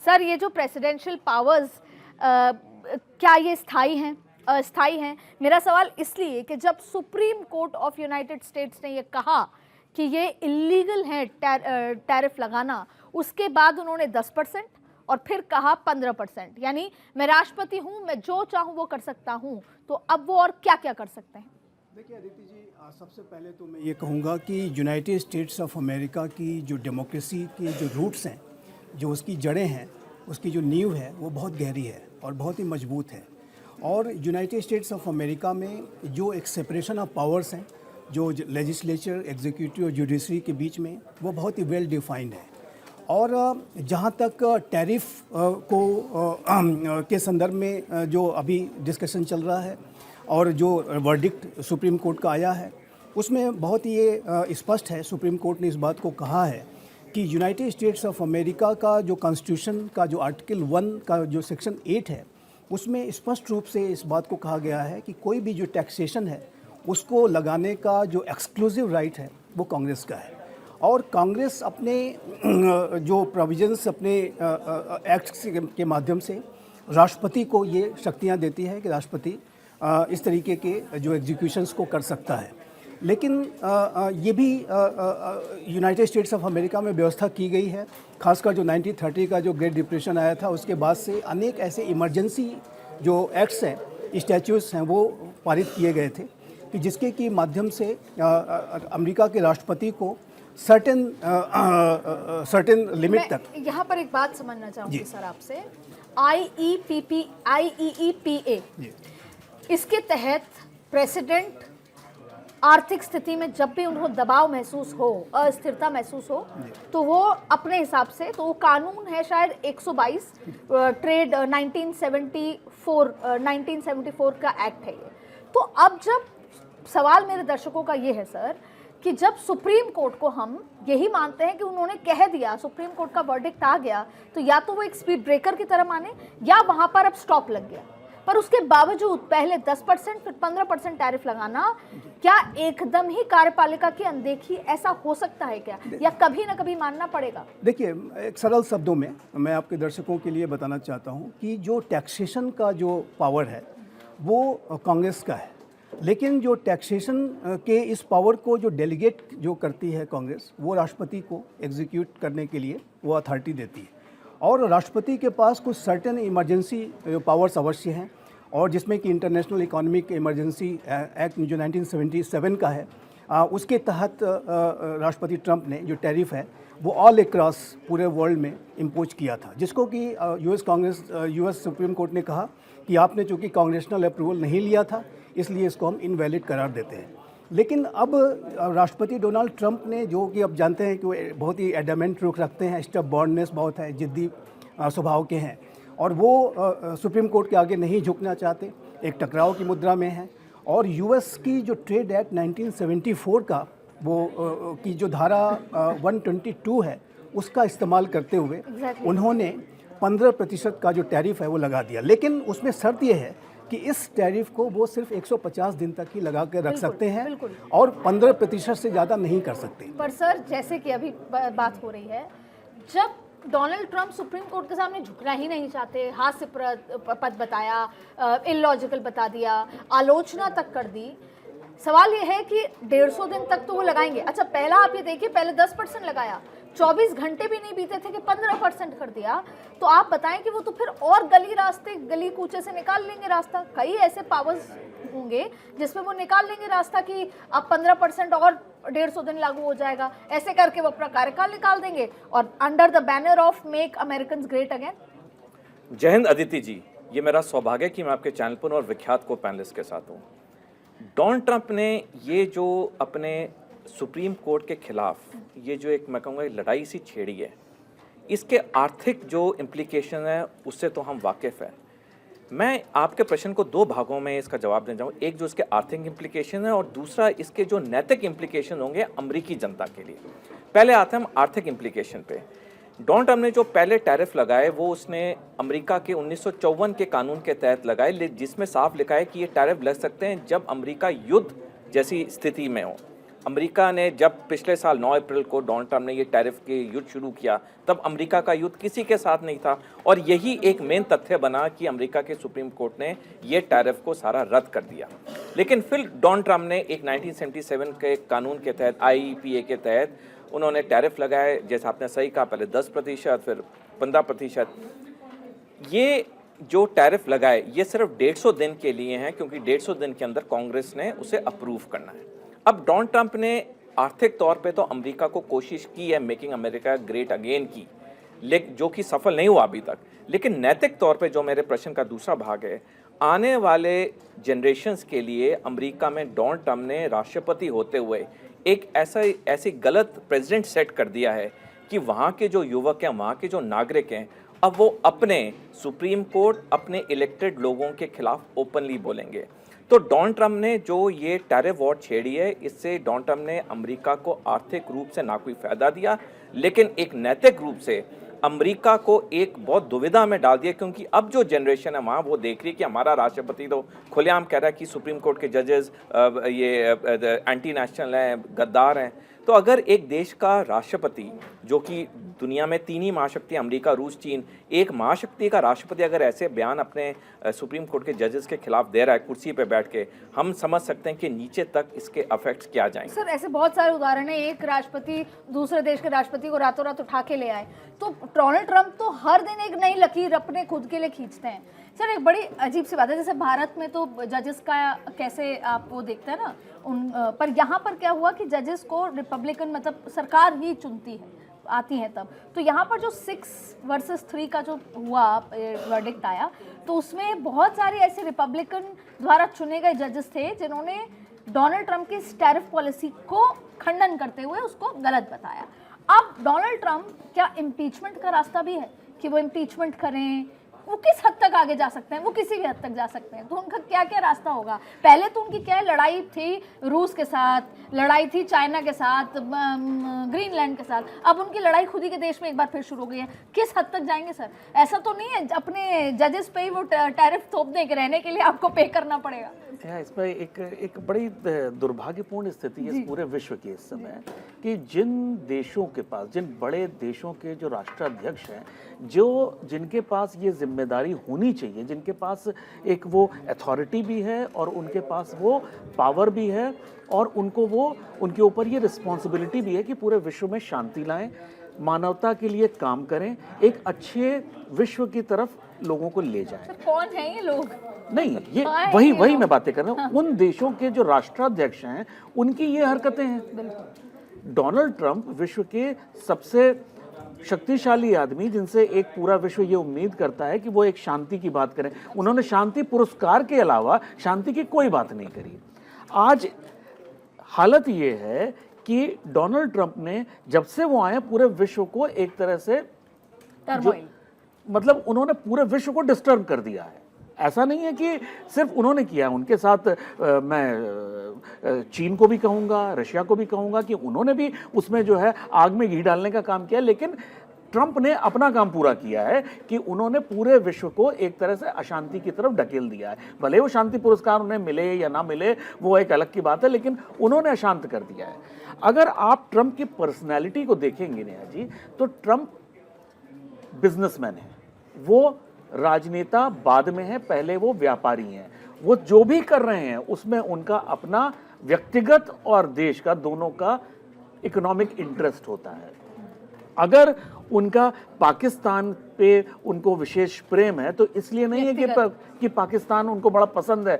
Sir ये जो presidential powers क्या ये स्थायी हैं, अस्थायी हैं? मेरा सवाल इसलिए कि जब supreme court of United states ने ये कहा कि ये इलीगल है टैरिफ लगाना, उसके बाद उन्होंने 10% और फिर कहा 15%, यानी मैं राष्ट्रपति हूं, मैं जो चाहूं वो कर सकता हूं, तो अब वो और क्या क्या कर सकते हैं? देखिए अदिति जी, सबसे पहले तो मैं ये कहूँगा कि यूनाइटेड स्टेट्स ऑफ अमेरिका की जो डेमोक्रेसी के जो रूट्स हैं, जो उसकी जड़ें हैं, उसकी जो नींव है वो बहुत गहरी है और बहुत ही मजबूत है। और यूनाइटेड स्टेट्स ऑफ अमेरिका में जो एक सेपरेशन ऑफ पावर्स हैं, जो लेजिस्लेचर, एग्जीक्यूटिव और जुडिशरी के बीच में, वो बहुत ही वेल डिफाइंड है। और जहाँ तक टैरिफ के संदर्भ में जो अभी डिस्कशन चल रहा है और जो वर्डिक्ट सुप्रीम कोर्ट का आया है, उसमें बहुत ही ये स्पष्ट है, सुप्रीम कोर्ट ने इस बात को कहा है कि यूनाइटेड स्टेट्स ऑफ अमेरिका का जो कॉन्स्टिट्यूशन का जो आर्टिकल 1 का जो सेक्शन 8 है, उसमें स्पष्ट रूप से इस बात को कहा गया है कि कोई भी जो टैक्सेशन है उसको लगाने का जो एक्सक्लूसिव राइट है वो कांग्रेस का है। और कांग्रेस अपने जो प्रोविजंस अपने एक्ट्स के माध्यम से राष्ट्रपति को ये शक्तियाँ देती है कि राष्ट्रपति इस तरीके के जो एग्जीक्यूशंस को कर सकता है। लेकिन ये भी यूनाइटेड स्टेट्स ऑफ अमेरिका में व्यवस्था की गई है, खासकर जो 1930 का जो ग्रेट डिप्रेशन आया था उसके बाद से अनेक ऐसे इमरजेंसी जो एक्ट्स हैं, स्टैट्यूट्स हैं, वो पारित किए गए थे कि जिसके की माध्यम से अमेरिका के राष्ट्रपति को सर्टेन लिमिट तक। यहाँ पर एक बात समझना चाहूँगी सर आपसे, IEEPA, इसके तहत प्रेसिडेंट आर्थिक स्थिति में जब भी उनको दबाव महसूस हो, अस्थिरता महसूस हो, तो वो अपने हिसाब से, तो वो कानून है शायद 122 ट्रेड 1974 का एक्ट है ये। तो अब जब सवाल मेरे दर्शकों का ये है सर कि जब सुप्रीम कोर्ट को हम यही मानते हैं कि उन्होंने कह दिया, सुप्रीम कोर्ट का वर्डिक्ट आ गया, तो या तो वो एक स्पीड ब्रेकर की तरह माने या वहां पर अब स्टॉप लग गया, पर उसके बावजूद पहले 10% फिर 15% टैरिफ लगाना, क्या एकदम ही कार्यपालिका की अनदेखी, ऐसा हो सकता है क्या, या कभी ना कभी मानना पड़ेगा? देखिए, एक सरल शब्दों में मैं आपके दर्शकों के लिए बताना चाहता हूं कि जो टैक्सेशन का जो पावर है वो कांग्रेस का है, लेकिन जो टैक्सेशन के इस पावर को जो डेलीगेट जो करती है कांग्रेस, वो राष्ट्रपति को एग्जीक्यूट करने के लिए वो अथॉरिटी देती है। और राष्ट्रपति के पास कुछ सर्टेन इमरजेंसी पावर्स अवश्य हैं, और जिसमें कि इंटरनेशनल इकोनॉमिक इमरजेंसी एक्ट जो 1977 का है, उसके तहत राष्ट्रपति ट्रंप ने जो टैरिफ है वो ऑल अक्रॉस पूरे वर्ल्ड में इम्पोज किया था, जिसको कि यूएस सुप्रीम कोर्ट ने कहा कि आपने चूँकि कांग्रेशनल अप्रूवल नहीं लिया था, इसलिए इसको हम इनवैलिड करार देते हैं। लेकिन अब राष्ट्रपति डोनाल्ड ट्रंप ने, जो कि अब जानते हैं कि वो बहुत ही एडमेंट रुख रखते हैं, स्टबबॉर्ननेस बहुत है, जिद्दी स्वभाव के हैं, और वो सुप्रीम कोर्ट के आगे नहीं झुकना चाहते, एक टकराव की मुद्रा में हैं। और यूएस की जो ट्रेड एक्ट 1974 का वो की जो धारा 122 है, उसका इस्तेमाल करते हुए उन्होंने 15% का जो टैरिफ है वो लगा दिया। लेकिन उसमें शर्त ये है कि इस टैरिफ को वो सिर्फ 150 दिन तक ही लगा कर रख सकते हैं और 15% से ज़्यादा नहीं कर सकते। पर सर, जैसे कि अभी बात हो रही है, जब डोनाल्ड ट्रंप सुप्रीम कोर्ट के सामने झुकना ही नहीं चाहते, हास्यास्पद बताया, इलॉजिकल बता दिया, आलोचना तक कर दी, सवाल ये है कि 150 दिन तक तो वो लगाएंगे। अच्छा, पहला आप ये देखिए, पहले 10% लगाया, 24 घंटे भी नहीं बीते थे कि 15% कर दिया, तो आप बताएं कि वो तो फिर और गली कूचे से निकाल लेंगे रास्ता। कई ऐसे पावर्स होंगे जिसमें वो निकाल लेंगे रास्ता कि अब 15% और 150 दिन लागू हो जाएगा, ऐसे करके वो अपना कार्यकाल निकाल देंगे और under the banner of make American great again. जय हिंद अदिति जी, ये मेरा सौभाग्य कि मैं आपके चैनल पर और विख्यात को पैनलिस्ट के साथ हूँ। डोनाल्ड ट्रंप ने ये जो अपने सुप्रीम कोर्ट के खिलाफ ये जो एक, मैं कहूँगा, लड़ाई सी छेड़ी है, इसके आर्थिक जो इम्प्लीकेशन है उससे तो हम वाकिफ़ हैं। मैं आपके प्रश्न को दो भागों में इसका जवाब देना चाहूँ, एक जो इसके आर्थिक इम्प्लीकेशन है और दूसरा इसके जो नैतिक इम्प्लीकेशन होंगे अमरीकी जनता के लिए। पहले आते हैं हम आर्थिक इम्प्लीकेशन पे। डोनाल्ड ट्रंप ने जो पहले टैरिफ लगाए वो उसने अमेरिका के 1954 के कानून के तहत लगाए, जिसमें साफ लिखा है कि ये टैरिफ लग सकते हैं जब अमेरिका युद्ध जैसी स्थिति में हो। अमेरिका ने जब पिछले साल 9 अप्रैल को डोनाल्ड ट्रंप ने ये टैरिफ के युद्ध शुरू किया, तब अमेरिका का युद्ध किसी के साथ नहीं था और यही एक मेन तथ्य बना कि अमेरिका के सुप्रीम कोर्ट ने ये टैरिफ को सारा रद्द कर दिया। लेकिन फिर डोनाल्ड ट्रंप ने एक 1977 के कानून के तहत, IEPA के तहत उन्होंने टैरिफ लगाए, जैसे आपने सही कहा, पहले 10%, फिर 15%। ये जो टैरिफ लगाए ये सिर्फ 150 दिन के लिए हैं, क्योंकि 150 दिन के अंदर कांग्रेस ने उसे अप्रूव करना है। अब डोनाल्ड ट्रंप ने आर्थिक तौर पे तो अमेरिका को कोशिश की है मेकिंग अमेरिका ग्रेट अगेन की, लेकिन जो कि सफल नहीं हुआ अभी तक। लेकिन नैतिक तौर पे जो मेरे प्रश्न का दूसरा भाग है, आने वाले जनरेशंस के लिए अमेरिका में डोनाल्ड ट्रंप ने राष्ट्रपति होते हुए एक ऐसी गलत प्रेसिडेंट सेट कर दिया है कि वहाँ के जो युवक हैं, वहाँ के जो नागरिक हैं, अब वो अपने सुप्रीम कोर्ट, अपने इलेक्टेड लोगों के खिलाफ ओपनली बोलेंगे। तो डोनाल्ड ट्रंप ने जो ये टैरिफ वॉर छेड़ी है, इससे डोनाल्ड ट्रंप ने अमेरिका को आर्थिक रूप से ना कोई फायदा दिया, लेकिन एक नैतिक रूप से अमेरिका को एक बहुत दुविधा में डाल दिया, क्योंकि अब जो जनरेशन है वहाँ वो देख रही है कि हमारा राष्ट्रपति तो खुलेआम कह रहा है कि सुप्रीम कोर्ट के जजेस ये एंटी नेशनल हैं, गद्दार हैं। तो अगर एक देश का राष्ट्रपति, जो कि दुनिया में 3 ही महाशक्ति, अमेरिका, रूस, चीन, एक महाशक्ति का राष्ट्रपति अगर ऐसे बयान अपने सुप्रीम कोर्ट के जजेस के खिलाफ दे रहा है कुर्सी पे बैठ के, हम समझ सकते हैं कि नीचे तक इसके इफेक्ट्स क्या जाएंगे। सर, ऐसे बहुत सारे उदाहरण हैं। एक राष्ट्रपति दूसरे देश के राष्ट्रपति को रातों रात उठा के ले आए। तो डोनाल्ड ट्रंप तो हर दिन एक नई लकीर अपने खुद के लिए खींचते हैं। सर, एक बड़ी अजीब सी बात है, जैसे भारत में तो जजेस का कैसे आप वो देखते हैं ना पर यहाँ पर क्या हुआ कि जजेस को रिपब्लिकन, मतलब सरकार ही चुनती है, आती है तब। तो यहाँ पर जो 6 वर्सेस 3 का जो हुआ वर्डिक्ट आया, तो उसमें बहुत सारे ऐसे रिपब्लिकन द्वारा चुने गए जजेस थे जिन्होंने डोनाल्ड ट्रंप की टैरिफ पॉलिसी को खंडन करते हुए उसको गलत बताया। अब डोनाल्ड ट्रंप क्या इम्पीचमेंट का रास्ता भी है कि वो इम्पीचमेंट करें? वो किस हद तक आगे जा सकते हैं? वो किसी भी हद तक जा सकते हैं। तो उनका क्या क्या रास्ता होगा? पहले तो उनकी क्या लड़ाई थी रूस के साथ, लड़ाई थी चाइना के साथ, ग्रीनलैंड के साथ, अब उनकी लड़ाई खुद ही के देश में एक बार फिर शुरू हो गई है। किस हद तक जाएंगे सर? ऐसा तो नहीं है अपने जजेस पे ही वो टैरिफ थोपने के रहने के लिए आपको पे करना पड़ेगा? इसमें एक बड़ी दुर्भाग्यपूर्ण स्थिति है इस पूरे विश्व की इस समय, कि जिन देशों के पास, जिन बड़े देशों के जो राष्ट्राध्यक्ष हैं, जिनके पास ये जिम्मेदारी होनी चाहिए, जिनके पास एक वो अथॉरिटी भी है और उनके पास वो पावर भी है और उनके ऊपर ये रिस्पॉन्सिबिलिटी भी है कि पूरे विश्व में शांति लाएं, मानवता के लिए काम करें, एक अच्छे विश्व की तरफ लोगों को ले जाएं। सर, कौन है ये लोग? नहीं, ये वही मैं बातें कर रहा हूँ। उन देशों के जो राष्ट्राध्यक्ष हैं उनकी ये हरकतें हैं। डोनाल्ड ट्रंप विश्व के सबसे शक्तिशाली आदमी, जिनसे एक पूरा विश्व ये उम्मीद करता है कि वो एक शांति की बात करें, उन्होंने शांति पुरस्कार के अलावा शांति की कोई बात नहीं करी। आज हालत ये है कि डोनाल्ड ट्रंप ने जब से वो आए पूरे विश्व को एक तरह से मतलब उन्होंने पूरे विश्व को डिस्टर्ब कर दिया है। ऐसा नहीं है कि सिर्फ उन्होंने किया, उनके साथ मैं चीन को भी कहूँगा, रशिया को भी कहूँगा कि उन्होंने भी उसमें जो है आग में घी डालने का काम किया। लेकिन ट्रंप ने अपना काम पूरा किया है कि उन्होंने पूरे विश्व को एक तरह से अशांति की तरफ ढकेल दिया है। भले वो शांति पुरस्कार उन्हें मिले या ना मिले वो एक अलग की बात है, लेकिन उन्होंने अशांत कर दिया है। अगर आप ट्रंप की पर्सनैलिटी को देखेंगे नेहा जी, तो ट्रंप बिजनेसमैन है, वो राजनेता बाद में है, पहले वो व्यापारी हैं। वो जो भी कर रहे हैं उसमें उनका अपना व्यक्तिगत और देश का दोनों का इकोनॉमिक इंटरेस्ट होता है। अगर उनका पाकिस्तान पे उनको विशेष प्रेम है तो इसलिए नहीं है कि पाकिस्तान उनको बड़ा पसंद है,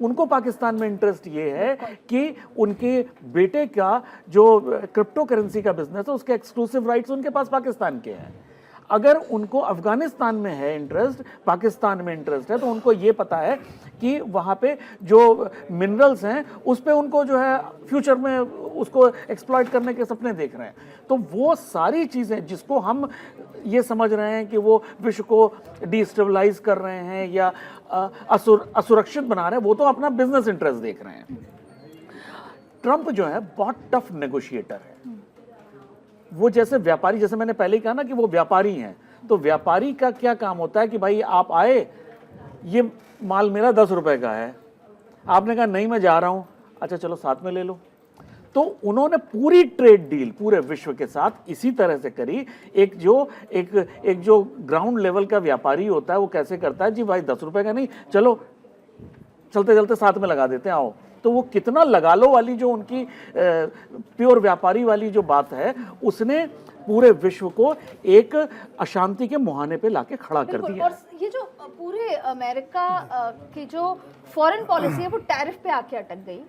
उनको पाकिस्तान में इंटरेस्ट ये है कि उनके बेटे का जो क्रिप्टो करेंसी का बिजनेस है उसके एक्सक्लूसिव राइट्स उनके पास पाकिस्तान के हैं। अगर उनको अफगानिस्तान में है इंटरेस्ट, पाकिस्तान में इंटरेस्ट है, तो उनको ये पता है कि वहाँ पे जो मिनरल्स हैं उस पे उनको जो है फ्यूचर में उसको एक्सप्लॉइट करने के सपने देख रहे हैं। तो वो सारी चीज़ें जिसको हम ये समझ रहे हैं कि वो विश्व को डिस्टेबलाइज कर रहे हैं या असुरक्षित बना रहे हैं, वो तो अपना बिजनेस इंटरेस्ट देख रहे हैं। ट्रंप जो है बहुत टफ नेगोशिएटर है। वो जैसे व्यापारी, जैसे मैंने पहले ही कहा ना कि वो व्यापारी हैं, तो व्यापारी का क्या काम होता है कि भाई आप आए, ये माल मेरा 10 रुपए का है, आपने कहा नहीं मैं जा रहा हूं, अच्छा चलो साथ में ले लो। तो उन्होंने पूरी ट्रेड डील पूरे विश्व के साथ इसी तरह से करी। एक जो ग्राउंड लेवल का व्यापारी होता है वो कैसे करता है, जी भाई 10 रुपए का नहीं, चलो चलते चलते साथ में लगा देते हैं, आओ। तो वो कितना लगा लो वाली जो उनकी प्योर व्यापारी वाली जो बात है, उसने पूरे विश्व को एक अशांति के मुहाने पे लाके खड़ा कर बिल्कुल। दिया। और ये जो पूरे अमेरिका की जो फॉरेन पॉलिसी है वो टैरिफ पे आके अटक गई।